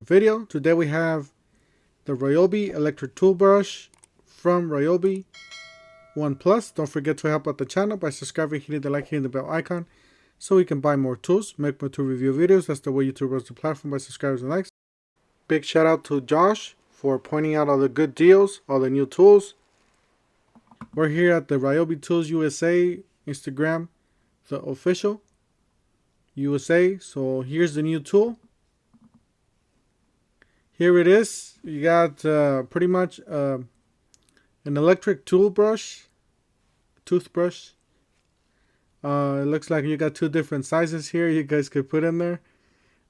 video. Today we have the Ryobi electric toothbrush from Ryobi 1 Plus. Don't forget to help out the channel by subscribing, hitting the like, hitting the bell icon so we can buy more tools, make more tool review videos. That's the way YouTube runs the platform, by subscribers and likes. Big shout out to Josh for pointing out all the good deals, all the new tools. We're here at the Ryobi Tools USA Instagram, the official USA. So here's the new tool. Here it is. You got pretty much an electric toothbrush. It looks like you got two different sizes here you guys could put in there.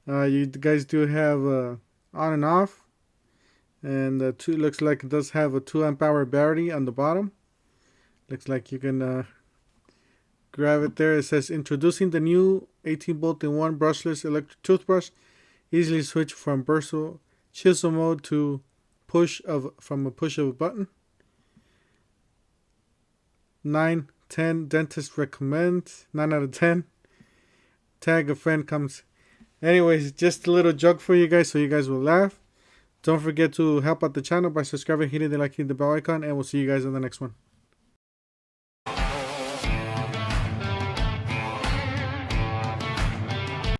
You guys do have on and off, and looks like it does have a 2 amp hour battery on the bottom. Looks like you can grab it there. It says introducing the new 18 bolt in 1 brushless electric toothbrush. Easily switch from bristle chisel mode to from a push of a button. 9/10 dentist recommend. 9 out of 10. Tag a friend comes. Anyways, just a little joke for you guys so you guys will laugh. Don't forget to help out the channel by subscribing, hitting the like, hitting the bell icon, and we'll see you guys in the next one.